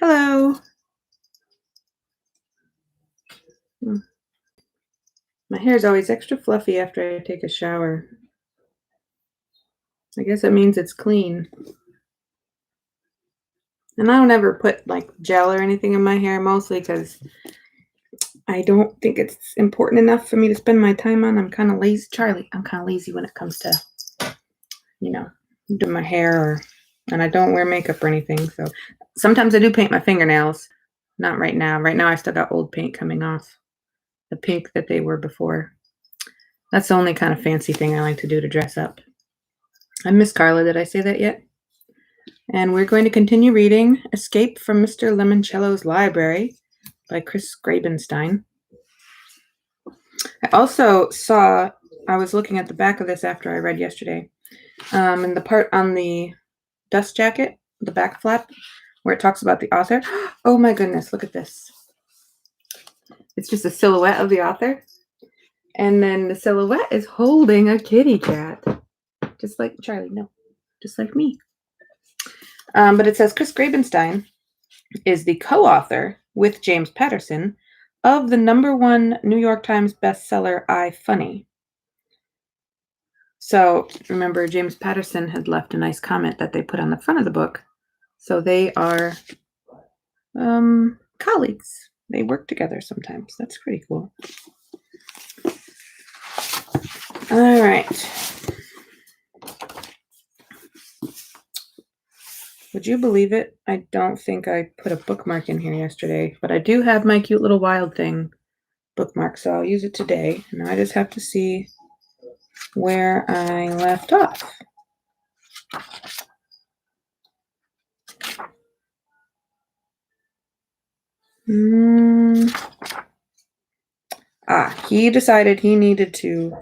Hello. My hair is always extra fluffy after I take a shower. I guess it means it's clean. And I don't ever put like gel or anything in my hair, mostly because I don't think it's important enough for me to spend my time on. I'm kind of lazy. Charlie, I'm kind of lazy when it comes to, doing my hair and I don't wear makeup or anything. So sometimes I do paint my fingernails. Not right now. Right now I still got old paint coming off. The pink that they were before. That's the only kind of fancy thing I like to do to dress up. I miss Carla. Did I say that yet? And we're going to continue reading Escape from Mr. Lemoncello's Library by Chris Grabenstein. I also saw, I was looking at the back of this after I read yesterday, and the part on the dust jacket, the back flap, where it talks about the author. Oh my goodness, look at this. It's just a silhouette of the author. And then the silhouette is holding a kitty cat. Just like Charlie, no, just like me. But it says Chris Grabenstein is the co-author with James Patterson of the #1 New York Times bestseller, I Funny. So remember, James Patterson had left a nice comment that they put on the front of the book. So they are colleagues. They work together sometimes. That's pretty cool. All right. Would you believe it? I don't think I put a bookmark in here yesterday, but I do have my cute little wild thing bookmark, so I'll use it today. And I just have to see where I left off. He decided he needed to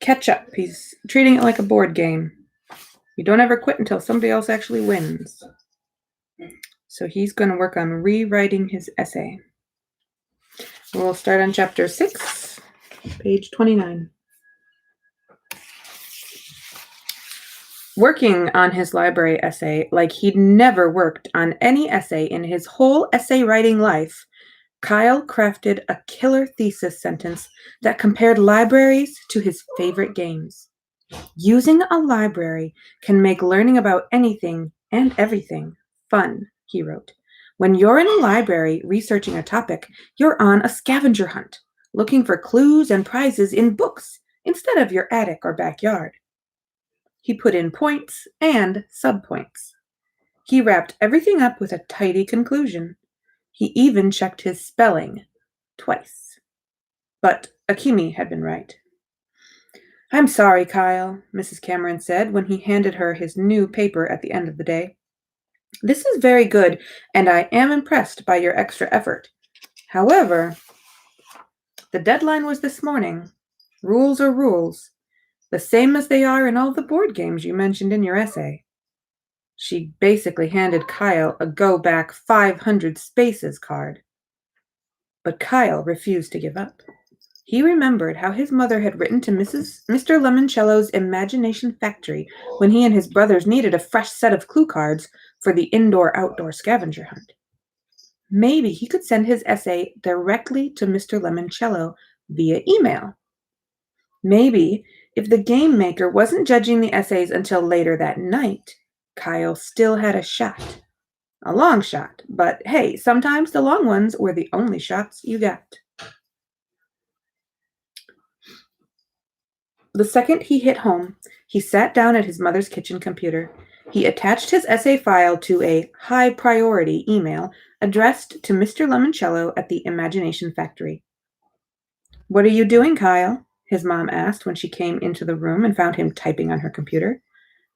catch up. He's treating it like a board game. You don't ever quit until somebody else actually wins. So he's going to work on rewriting his essay. We'll start on chapter 6, page 29. Working on his library essay like he'd never worked on any essay in his whole essay writing life, Kyle crafted a killer thesis sentence that compared libraries to his favorite games. Using a library can make learning about anything and everything fun, he wrote. When you're in a library researching a topic, you're on a scavenger hunt, looking for clues and prizes in books instead of your attic or backyard. He put in points and subpoints. He wrapped everything up with a tidy conclusion. He even checked his spelling twice. But Akimi had been right. I'm sorry, Kyle, Mrs. Cameron said when he handed her his new paper at the end of the day. This is very good, and I am impressed by your extra effort. However, the deadline was this morning. Rules are rules, the same as they are in all the board games you mentioned in your essay. She basically handed Kyle a go back 500 spaces card. But Kyle refused to give up. He remembered how his mother had written to Mr. Lemoncello's imagination factory when he and his brothers needed a fresh set of clue cards for the indoor-outdoor scavenger hunt. Maybe he could send his essay directly to Mr. Lemoncello via email. Maybe, if the game maker wasn't judging the essays until later that night, Kyle still had a shot. A long shot, but hey, sometimes the long ones were the only shots you got. The second he hit home, he sat down at his mother's kitchen computer. He attached his essay file to a high-priority email addressed to Mr. Lemoncello at the Imagination Factory. What are you doing, Kyle? His mom asked when she came into the room and found him typing on her computer.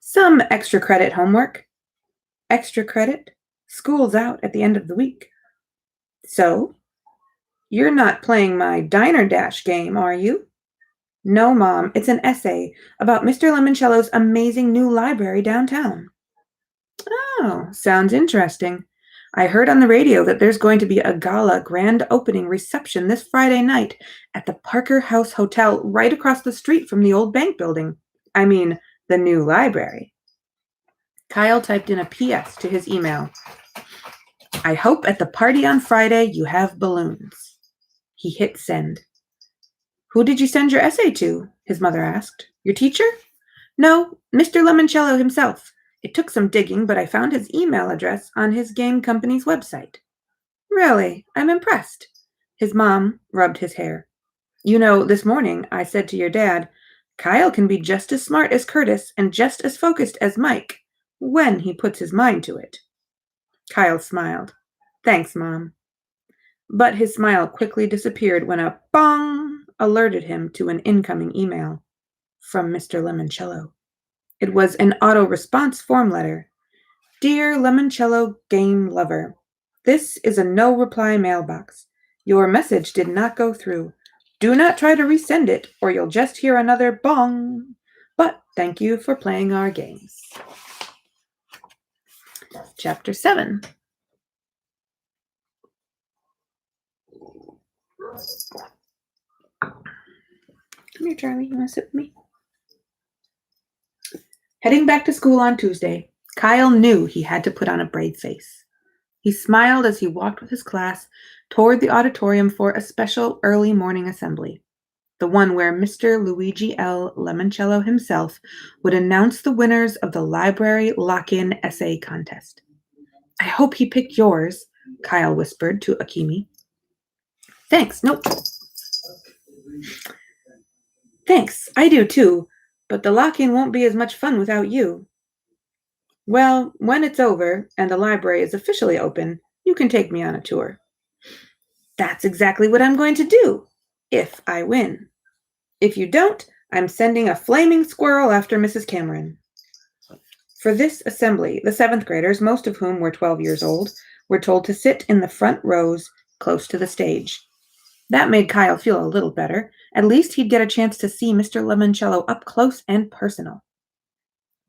Some extra credit homework. Extra credit? School's out at the end of the week. So? You're not playing my Diner Dash game, are you? No, Mom, it's an essay about Mr. Lemoncello's amazing new library downtown. Oh, sounds interesting. I heard on the radio that there's going to be a gala grand opening reception this Friday night at the Parker House Hotel right across the street from the old bank building. I mean, the new library. Kyle typed in a PS to his email. I hope at the party on Friday you have balloons. He hit send. Who did you send your essay to? His mother asked. Your teacher? No, Mr. Lemoncello himself. It took some digging, but I found his email address on his game company's website. Really, I'm impressed. His mom rubbed his hair. You know, this morning I said to your dad, Kyle can be just as smart as Curtis and just as focused as Mike when he puts his mind to it. Kyle smiled. Thanks, Mom. But his smile quickly disappeared when a bong alerted him to an incoming email from Mr. Lemoncello. It was an auto-response form letter. Dear Lemoncello Game Lover, this is a no-reply mailbox. Your message did not go through. Do not try to resend it, or you'll just hear another bong. But thank you for playing our games. Chapter 7. Come here, Charlie. You want to sit with me? Heading back to school on Tuesday, Kyle knew he had to put on a brave face. He smiled as he walked with his class toward the auditorium for a special early morning assembly, the one where Mr. Luigi L. Lemoncello himself would announce the winners of the library lock-in essay contest. I hope he picked yours, Kyle whispered to Akimi. Thanks, nope. Thanks, I do too, but the lock-in won't be as much fun without you. Well, when it's over and the library is officially open, you can take me on a tour. That's exactly what I'm going to do, if I win. If you don't, I'm sending a flaming squirrel after Mrs. Cameron. For this assembly, the 7th graders, most of whom were 12 years old, were told to sit in the front rows close to the stage. That made Kyle feel a little better. At least he'd get a chance to see Mr. Lemoncello up close and personal.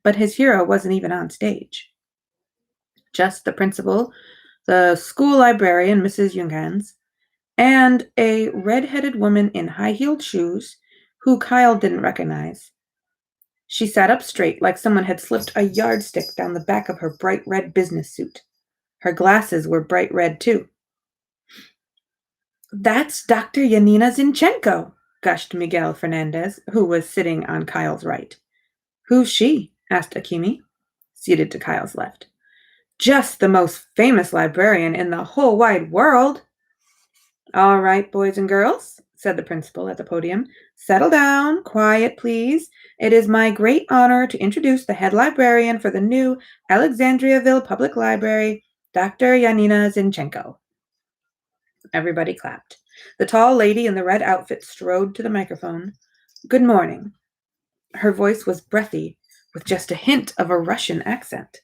But his hero wasn't even on stage. Just the principal, the school librarian, Mrs. Junghans, and a red-headed woman in high-heeled shoes who Kyle didn't recognize. She sat up straight like someone had slipped a yardstick down the back of her bright red business suit. Her glasses were bright red, too. That's Dr. Yanina Zinchenko, gushed Miguel Fernandez, who was sitting on Kyle's right. Who's she? Asked Akimi, seated to Kyle's left. Just the most famous librarian in the whole wide world. All right, boys and girls, said the principal at the podium. Settle down, quiet, please. It is my great honor to introduce the head librarian for the new Alexandriaville Public Library, Dr. Yanina Zinchenko. Everybody clapped. The tall lady in the red outfit strode to the microphone. Good morning. Her voice was breathy, with just a hint of a Russian accent.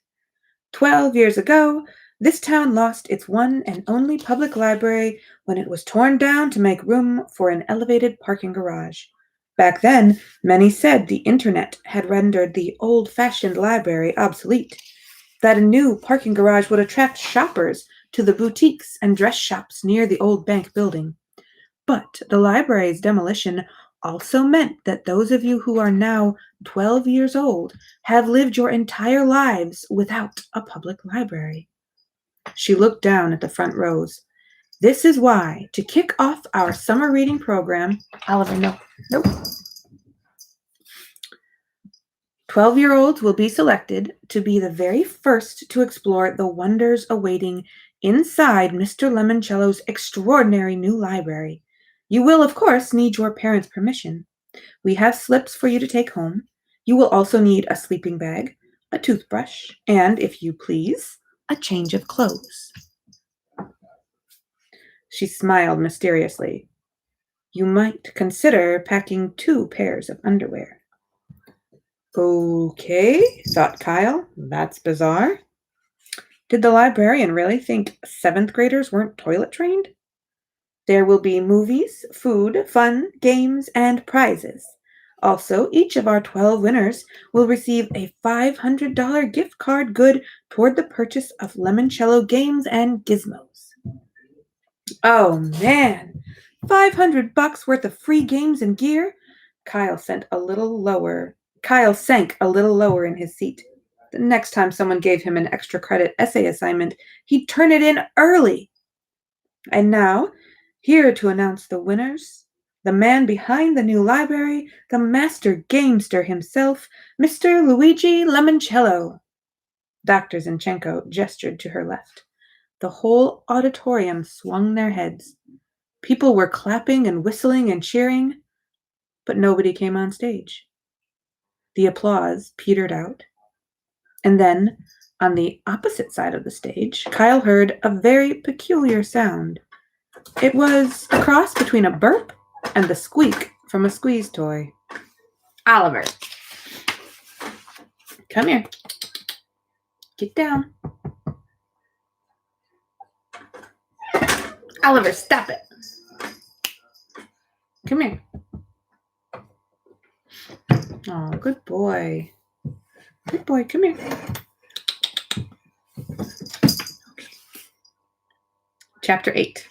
12 years ago, this town lost its one and only public library when it was torn down to make room for an elevated parking garage. Back then, many said the internet had rendered the old-fashioned library obsolete, that a new parking garage would attract shoppers to the boutiques and dress shops near the old bank building. But the library's demolition also meant that those of you who are now 12 years old have lived your entire lives without a public library. She looked down at the front rows. This is why, to kick off our summer reading program, Oliver, nope. 12-year-olds will be selected to be the very first to explore the wonders awaiting inside Mr. Lemoncello's extraordinary new library. You will, of course, need your parents' permission. We have slips for you to take home. You will also need a sleeping bag, a toothbrush, and, if you please, a change of clothes. She smiled mysteriously. You might consider packing 2 pairs of underwear. Okay, thought Kyle. That's bizarre. Did the librarian really think 7th graders weren't toilet trained? There will be movies, food, fun, games, and prizes. Also, each of our 12 winners will receive a $500 gift card good toward the purchase of Lemoncello games and gizmos. Oh man, $500 worth of free games and gear? Kyle sank a little lower in his seat. The next time someone gave him an extra credit essay assignment, he'd turn it in early. And now, here to announce the winners, the man behind the new library, the master gamester himself, Mr. Luigi Lemoncello. Dr. Zinchenko gestured to her left. The whole auditorium swung their heads. People were clapping and whistling and cheering, but nobody came on stage. The applause petered out. And then, on the opposite side of the stage, Kyle heard a very peculiar sound. It was a cross between a burp and the squeak from a squeeze toy. Oliver, come here. Get down. Oliver, stop it. Come here. Oh, good boy. Good boy, come here. Okay. Chapter 8.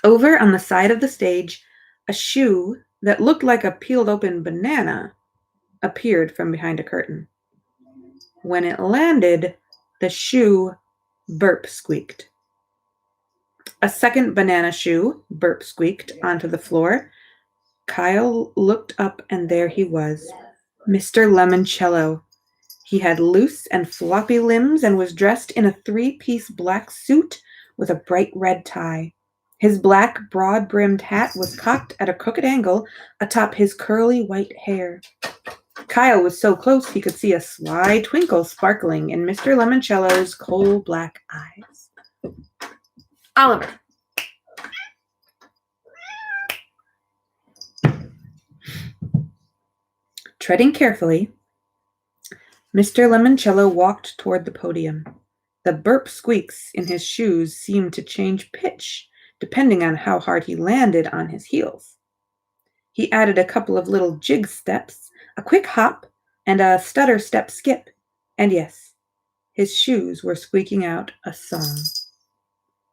Over on the side of the stage, a shoe that looked like a peeled open banana appeared from behind a curtain. When it landed, the shoe burp squeaked. A second banana shoe burp squeaked onto the floor. Kyle looked up, and there he was, Mr. Lemoncello. He had loose and floppy limbs and was dressed in a three-piece black suit with a bright red tie. His black, broad-brimmed hat was cocked at a crooked angle atop his curly white hair. Kyle was so close he could see a sly twinkle sparkling in Mr. Lemoncello's coal-black eyes. Oliver. Treading carefully, Mr. Lemoncello walked toward the podium. The burp squeaks in his shoes seemed to change pitch, depending on how hard he landed on his heels. He added a couple of little jig steps, a quick hop, and a stutter step skip. And yes, his shoes were squeaking out a song.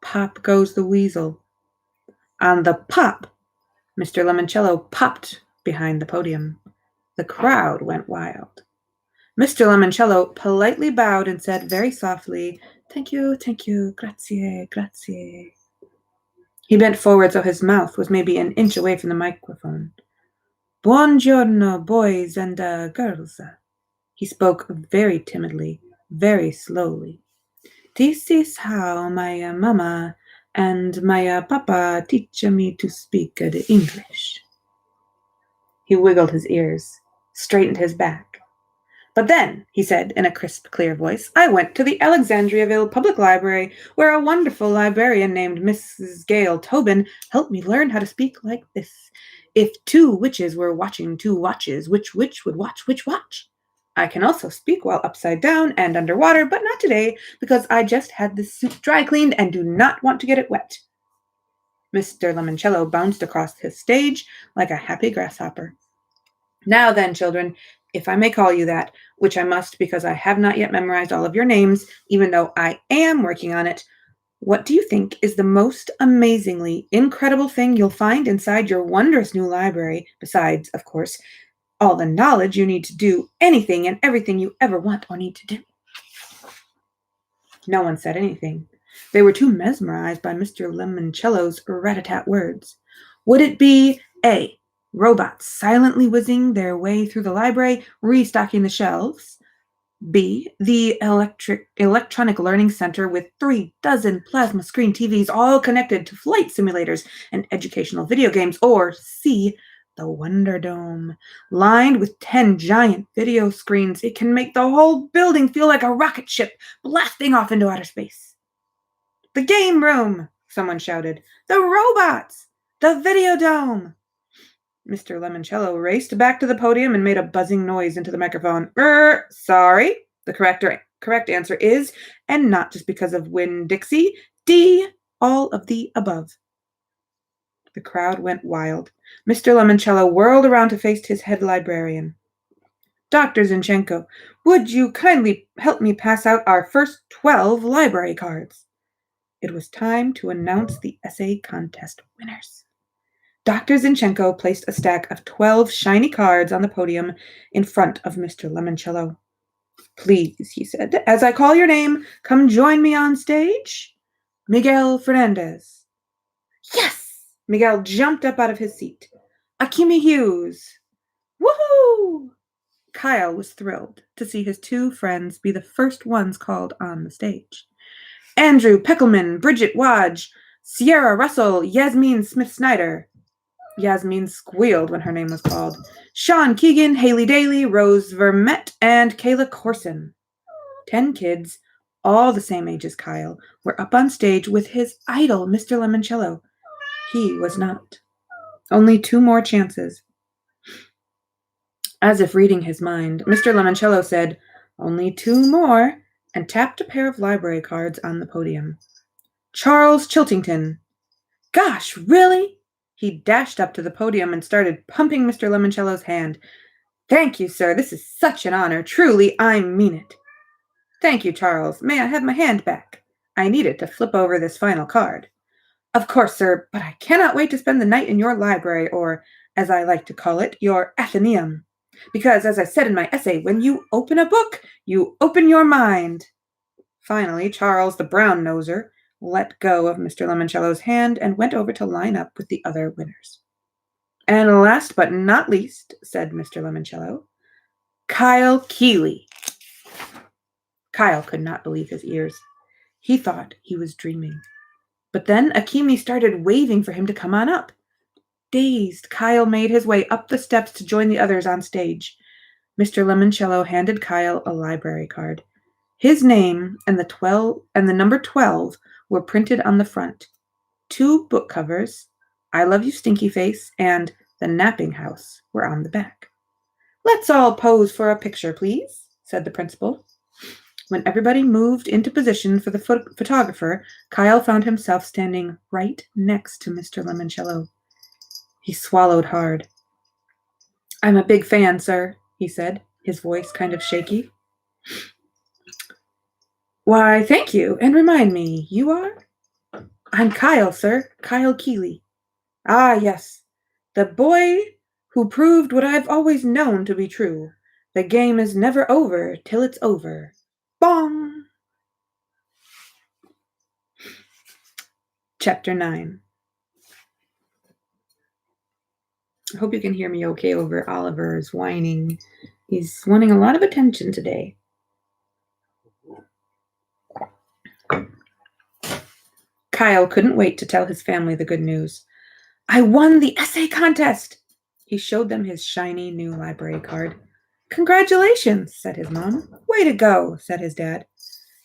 Pop goes the weasel. On the pop, Mr. Lemoncello popped behind the podium. The crowd went wild. Mr. Lemoncello politely bowed and said very softly, thank you, grazie, grazie. He bent forward so his mouth was maybe an inch away from the microphone. Buongiorno, boys and girls. He spoke very timidly, very slowly. This is how my mama and my papa teach me to speak the English. He wiggled his ears, straightened his back. But then, he said in a crisp, clear voice, I went to the Alexandriaville Public Library, where a wonderful librarian named Mrs. Gail Tobin helped me learn how to speak like this. If two witches were watching two watches, which witch would watch which watch? I can also speak while upside down and underwater, but not today, because I just had this suit dry cleaned and do not want to get it wet. Mr. Lemoncello bounced across his stage like a happy grasshopper. Now then, children, if I may call you that, which I must because I have not yet memorized all of your names, even though I am working on it, what do you think is the most amazingly incredible thing you'll find inside your wondrous new library, besides, of course, all the knowledge you need to do anything and everything you ever want or need to do? No one said anything. They were too mesmerized by Mr. Lemoncello's rat-a-tat words. Would it be A, robots silently whizzing their way through the library, restocking the shelves? B, the electronic learning center with 36 plasma screen TVs all connected to flight simulators and educational video games? Or C, the Wonder Dome, lined with 10 giant video screens. It can make the whole building feel like a rocket ship blasting off into outer space. The game room, someone shouted. The robots! The video dome! Mr. Lemoncello raced back to the podium and made a buzzing noise into the microphone. Sorry. The correct answer is, and not just because of Winn-Dixie, D, all of the above. The crowd went wild. Mr. Lemoncello whirled around to face his head librarian. Dr. Zinchenko, would you kindly help me pass out our first 12 library cards? It was time to announce the essay contest winners. Dr. Zinchenko placed a stack of 12 shiny cards on the podium in front of Mr. Lemoncello. "Please," he said, "as I call your name, come join me on stage. Miguel Fernandez." Yes! Miguel jumped up out of his seat. "Akimi Hughes." Woohoo! Kyle was thrilled to see his two friends be the first ones called on the stage. "Andrew Peckelman, Bridget Wadge, Sierra Russell, Yasmin Smith-Snyder." Yasmin squealed when her name was called. "Sean Keegan, Haley Daly, Rose Vermette, and Kayla Corson." 10 kids, all the same age as Kyle, were up on stage with his idol, Mr. Lemoncello. He was not. Only 2 more chances. As if reading his mind, Mr. Lemoncello said, "Only 2 more," and tapped a pair of library cards on the podium. "Charles Chiltington." "Gosh, really?" He dashed up to the podium and started pumping Mr. Lemoncello's hand. "Thank you, sir. This is such an honor. Truly, I mean it." "Thank you, Charles. May I have my hand back? I need it to flip over this final card." "Of course, sir, but I cannot wait to spend the night in your library, or, as I like to call it, your Athenaeum. Because, as I said in my essay, when you open a book, you open your mind." Finally, Charles, the brown-noser, let go of Mr. Lemoncello's hand and went over to line up with the other winners. "And last but not least," said Mr. Lemoncello, "Kyle Keeley." Kyle could not believe his ears. He thought he was dreaming. But then Akimi started waving for him to come on up. Dazed, Kyle made his way up the steps to join the others on stage. Mr. Lemoncello handed Kyle a library card. His name and the number 12 were printed on the front. 2 book covers, "I Love You, Stinky Face," and "The Napping House," were on the back. "Let's all pose for a picture, please," said the principal. When everybody moved into position for the photographer, Kyle found himself standing right next to Mr. Lemoncello. He swallowed hard. "I'm a big fan, sir," he said, his voice kind of shaky. "Why, thank you, and remind me, you are?" "I'm Kyle, sir, Kyle Keeley." "Ah, yes, the boy who proved what I've always known to be true. The game is never over till it's over. Bong!" Chapter 9. I hope you can hear me okay over Oliver's whining. He's wanting a lot of attention today. Kyle couldn't wait to tell his family the good news. "I won the essay contest!" He showed them his shiny new library card. "Congratulations," said his mom. "Way to go," said his dad.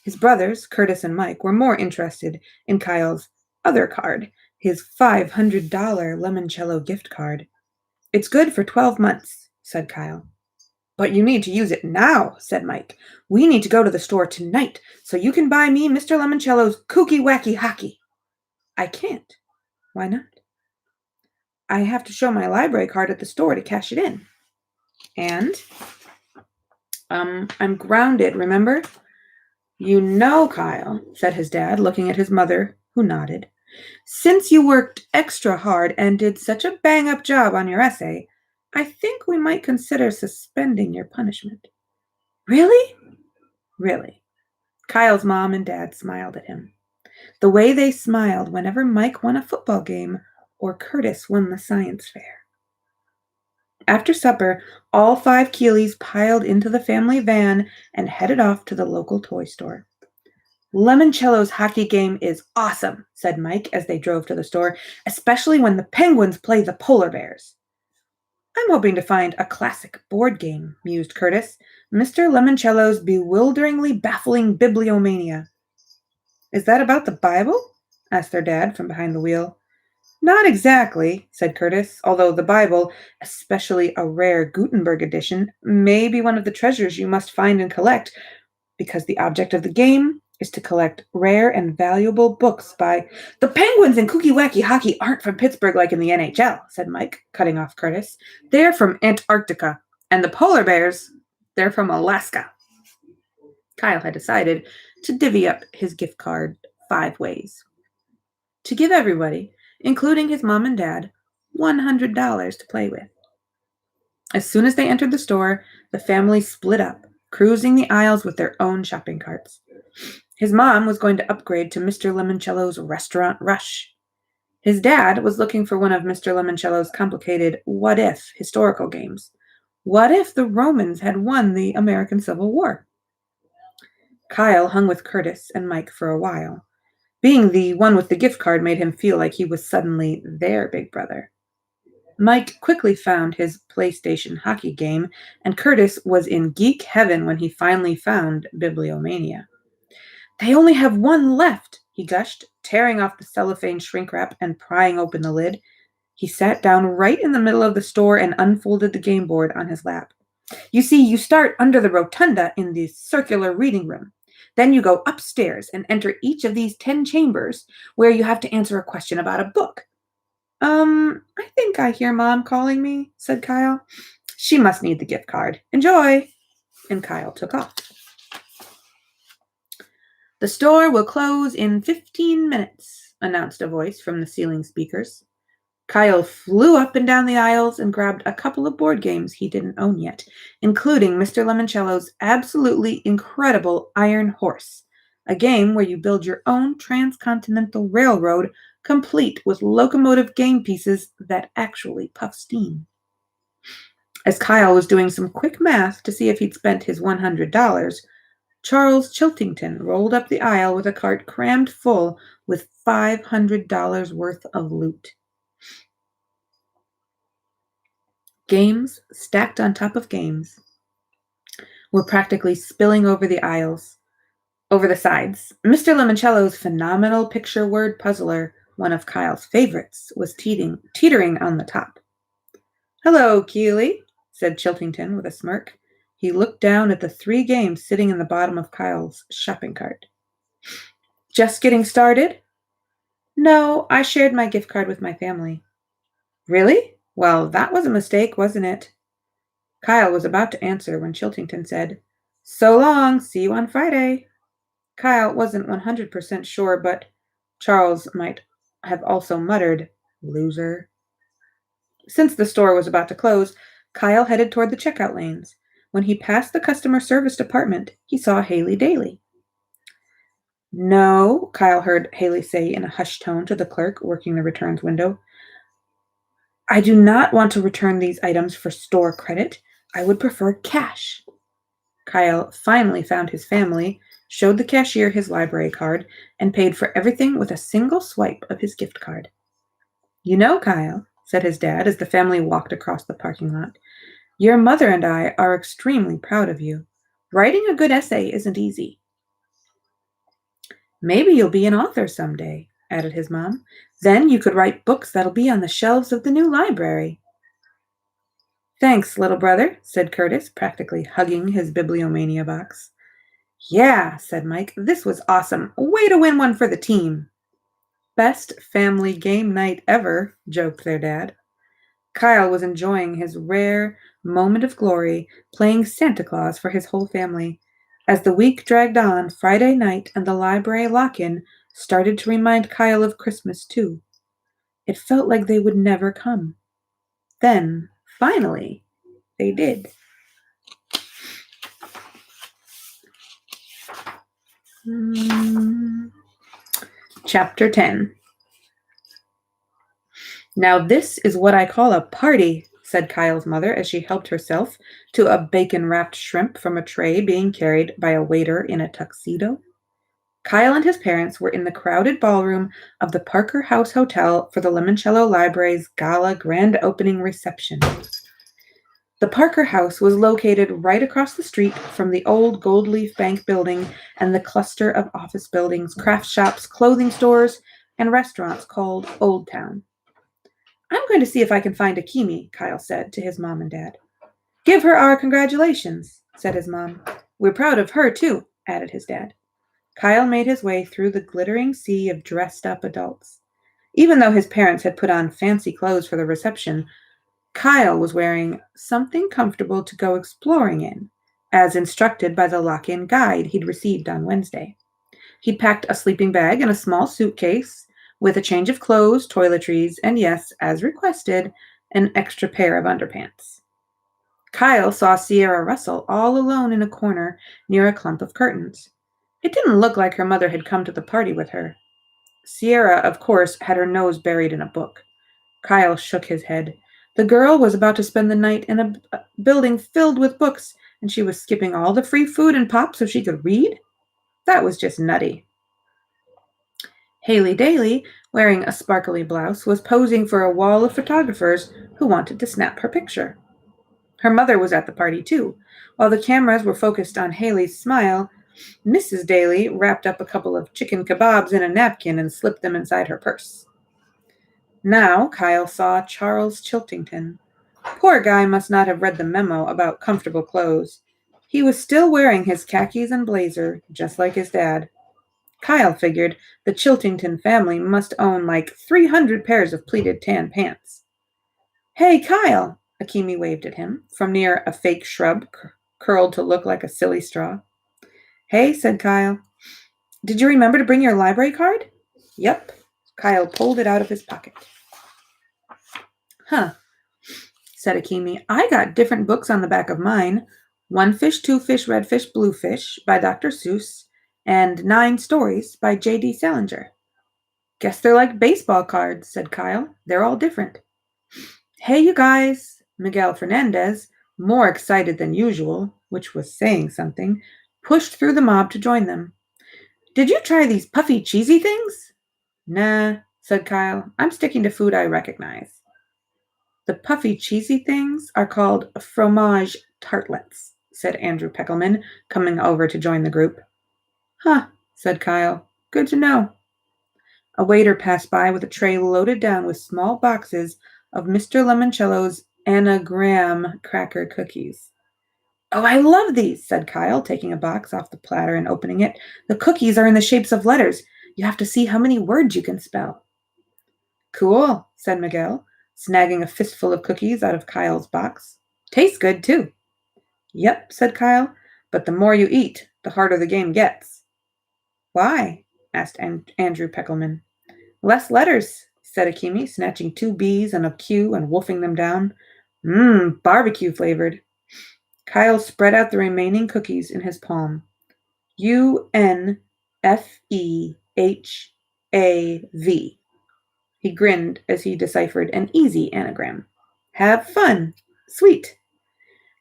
His brothers, Curtis and Mike, were more interested in Kyle's other card, his $500 Lemoncello gift card. "It's good for 12 months, said Kyle. "But you need to use it now," said Mike. "We need to go to the store tonight so you can buy me Mr. Lemoncello's kooky wacky hockey." "I can't." "Why not?" "I have to show my library card at the store to cash it in." "And?" I'm grounded, remember?" "You know, Kyle," said his dad, looking at his mother, who nodded, "since you worked extra hard and did such a bang-up job on your essay, I think we might consider suspending your punishment." "Really?" "Really." Kyle's mom and dad smiled at him, the way they smiled whenever Mike won a football game or Curtis won the science fair. After supper, all 5 Keeleys piled into the family van and headed off to the local toy store. "Lemoncello's hockey game is awesome," said Mike as they drove to the store, "especially when the Penguins play the polar bears." "I'm hoping to find a classic board game," mused Curtis. "Mr. Lemoncello's bewilderingly baffling bibliomania." "Is that about the Bible?" asked their dad from behind the wheel. "Not exactly," said Curtis, "although the Bible, especially a rare Gutenberg edition, may be one of the treasures you must find and collect, because the object of the game is to collect rare and valuable books by—" "The Penguins in Kooky Wacky Hockey aren't from Pittsburgh like in the NHL," said Mike, cutting off Curtis. "They're from Antarctica. And the polar bears, they're from Alaska." Kyle had decided to divvy up his gift card 5 ways. To give everybody, including his mom and dad, $100 to play with. As soon as they entered the store, the family split up. cruising the aisles with their own shopping carts. His mom was going to upgrade to Mr. Lemoncello's Restaurant Rush. His dad was looking for one of Mr. Lemoncello's complicated what-if historical games. What if the Romans had won the American Civil War? Kyle hung with Curtis and Mike for a while. Being the one with the gift card made him feel like he was suddenly their big brother. Mike quickly found his PlayStation hockey game, and Curtis was in geek heaven when he finally found Bibliomania. They only have one left, he gushed, tearing off the cellophane shrink wrap and prying open the lid. He sat down right in the middle of the store and unfolded the game board on his lap. You see, you start under the rotunda in the circular reading room. Then you go upstairs and enter each of these 10 chambers where you have to answer a question about a book. I think I hear Mom calling me, said Kyle. She must need the gift card. Enjoy! And Kyle took off. The store will close in 15 minutes, announced a voice from the ceiling speakers. Kyle flew up and down the aisles and grabbed a couple of board games he didn't own yet, including Mr. Lemoncello's absolutely incredible Iron Horse, a game where you build your own transcontinental railroad complete with locomotive game pieces that actually puff steam. As Kyle was doing some quick math to see if he'd spent his $100, Charles Chiltington rolled up the aisle with a cart crammed full with $500 worth of loot. Games, stacked on top of games, were practically spilling over the aisles, over the sides. Mr. Lemoncello's phenomenal picture word puzzler, one of Kyle's favorites, was teetering on the top. Hello, Keeley, said Chiltington with a smirk. He looked down at the 3 games sitting in the bottom of Kyle's shopping cart. Just getting started? No, I shared my gift card with my family. Really? Well, that was a mistake, wasn't it? Kyle was about to answer when Chiltington said, So long, see you on Friday. Kyle wasn't 100% sure, but Charles might have also muttered, Loser. Since the store was about to close, Kyle headed toward the checkout lanes. When he passed the customer service department, he saw Haley Daly. No, Kyle heard Haley say in a hushed tone to the clerk working the returns window. I do not want to return these items for store credit. I would prefer cash. Kyle finally found his family, showed the cashier his library card, and paid for everything with a single swipe of his gift card. You know, Kyle, said his dad as the family walked across the parking lot, your mother and I are extremely proud of you. Writing a good essay isn't easy. Maybe you'll be an author someday, added his mom. Then you could write books that'll be on the shelves of the new library. Thanks, little brother, said Curtis, practically hugging his Bibliomania box. Yeah, said Mike, this was awesome. Way to win one for the team. Best family game night ever, joked their dad. Kyle was enjoying his rare moment of glory, playing Santa Claus for his whole family. As the week dragged on, Friday night and the library lock-in started to remind Kyle of Christmas, too. It felt like they would never come. Then, finally, they did. Chapter 10. Now this is what I call a party, said Kyle's mother as she helped herself to a bacon-wrapped shrimp from a tray being carried by a waiter in a tuxedo. Kyle and his parents were in the crowded ballroom of the Parker House Hotel for the Lemoncello Library's gala grand opening reception. The Parker House was located right across the street from the old Gold Leaf Bank building and the cluster of office buildings, craft shops, clothing stores, and restaurants called Old Town. I'm going to see if I can find Akimi, Kyle said to his mom and dad. Give her our congratulations, said his mom. We're proud of her, too, added his dad. Kyle made his way through the glittering sea of dressed-up adults. Even though his parents had put on fancy clothes for the reception, Kyle was wearing something comfortable to go exploring in, as instructed by the lock-in guide he'd received on Wednesday. He'd packed a sleeping bag and a small suitcase with a change of clothes, toiletries, and yes, as requested, an extra pair of underpants. Kyle saw Sierra Russell all alone in a corner near a clump of curtains. It didn't look like her mother had come to the party with her. Sierra, of course, had her nose buried in a book. Kyle shook his head. The girl was about to spend the night in a building filled with books, and she was skipping all the free food and pop so she could read? That was just nutty. Haley Daly, wearing a sparkly blouse, was posing for a wall of photographers who wanted to snap her picture. Her mother was at the party, too. While the cameras were focused on Haley's smile, Mrs. Daly wrapped up a couple of chicken kebabs in a napkin and slipped them inside her purse. Now Kyle saw Charles Chiltington. Poor guy must not have read the memo about comfortable clothes. He was still wearing his khakis and blazer, just like his dad. Kyle figured the Chiltington family must own like 300 pairs of pleated tan pants. "Hey, Kyle!" Akimi waved at him, from near a fake shrub curled to look like a silly straw. "Hey," said Kyle. "Did you remember to bring your library card?" "Yep." Kyle pulled it out of his pocket. "Huh," said Akimi. "I got different books on the back of mine. 'One Fish, Two Fish, Red Fish, Blue Fish' by Dr. Seuss, and 'Nine Stories' by J.D. Salinger." "Guess they're like baseball cards," said Kyle. "They're all different." "Hey, you guys!" Miguel Fernandez, more excited than usual, which was saying something, pushed through the mob to join them. "Did you try these puffy, cheesy things?" "Nah," said Kyle. "I'm sticking to food I recognize." "The puffy, cheesy things are called fromage tartlets," said Andrew Peckelman, coming over to join the group. "Huh," said Kyle. "Good to know." A waiter passed by with a tray loaded down with small boxes of Mr. Lemoncello's anagram cracker cookies. "Oh, I love these," said Kyle, taking a box off the platter and opening it. "The cookies are in the shapes of letters. You have to see how many words you can spell." "Cool," said Miguel, snagging a fistful of cookies out of Kyle's box. "Tastes good, too." "Yep," said Kyle, "but the more you eat, the harder the game gets." "Why?" asked Andrew Peckelman. "Less letters," said Akimi, snatching 2 B's and a Q and wolfing them down. Barbecue flavored. Kyle spread out the remaining cookies in his palm. UNFEHAV. He grinned as he deciphered an easy anagram. "Have fun. Sweet.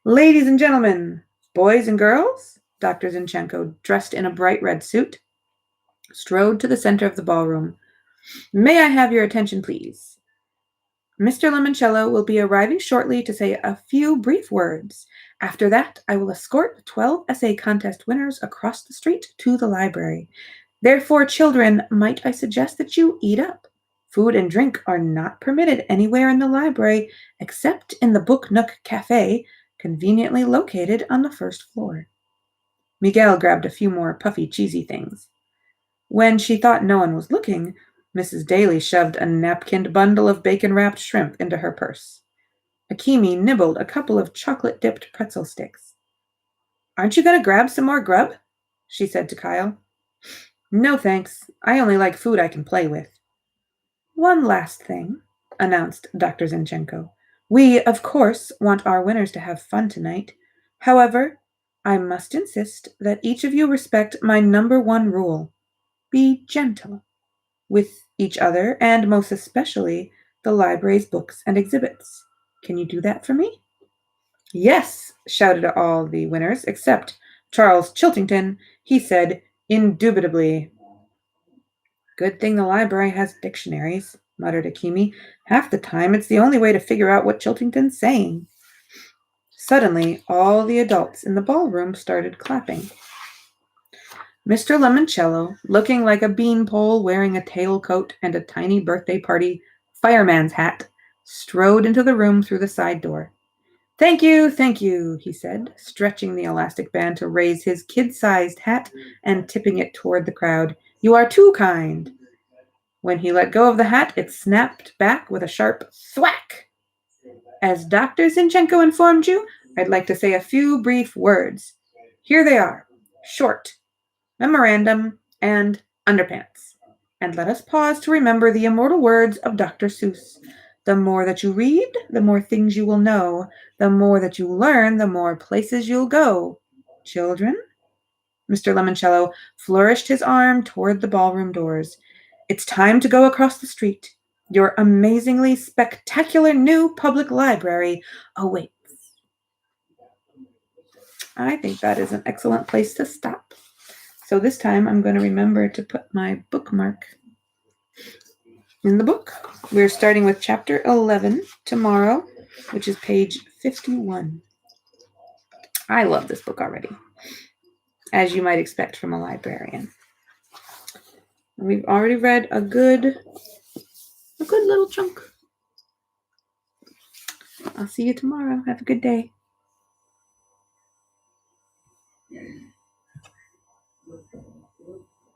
Ladies and gentlemen, boys and girls," Dr. Zinchenko, dressed in a bright red suit, strode to the center of the ballroom. "May I have your attention, please? Mr. Lemoncello will be arriving shortly to say a few brief words. After that, I will escort the 12 essay contest winners across the street to the library. Therefore, children, might I suggest that you eat up? Food and drink are not permitted anywhere in the library except in the Book Nook Cafe, conveniently located on the first floor." Miguel grabbed a few more puffy, cheesy things. When she thought no one was looking, Mrs. Daly shoved a napkined bundle of bacon-wrapped shrimp into her purse. Akimi nibbled a couple of chocolate-dipped pretzel sticks. "Aren't you going to grab some more grub?" she said to Kyle. "No, thanks. I only like food I can play with." "One last thing," announced Dr. Zinchenko. "We, of course, want our winners to have fun tonight. However, I must insist that each of you respect my number 1 rule. Be gentle with each other, and most especially the library's books and exhibits. Can you do that for me?" "Yes," shouted all the winners, except Charles Chiltington. He said, "Indubitably." "Good thing the library has dictionaries," muttered Akimi. "Half the time it's the only way to figure out what Chiltington's saying." Suddenly, all the adults in the ballroom started clapping. Mr. Lemoncello, looking like a beanpole wearing a tailcoat and a tiny birthday party fireman's hat, strode into the room through the side door. Thank you," he said, stretching the elastic band to raise his kid-sized hat and tipping it toward the crowd. "You are too kind." When he let go of the hat, it snapped back with a sharp thwack. "As Dr. Zinchenko informed you, I'd like to say a few brief words. Here they are, short: memorandum and underpants. And let us pause to remember the immortal words of Dr. Seuss. The more that you read, the more things you will know. The more that you learn, the more places you'll go. Children? Mr. Lemoncello flourished his arm toward the ballroom doors. It's time to go across the street. Your amazingly spectacular new public library awaits. I think that is an excellent place to stop. So this time I'm going to remember to put my bookmark in the book. We're starting with chapter 11 tomorrow, which is page 51. I love this book already, as you might expect from a librarian. We've already read a good little chunk. I'll see you tomorrow. Have a good day.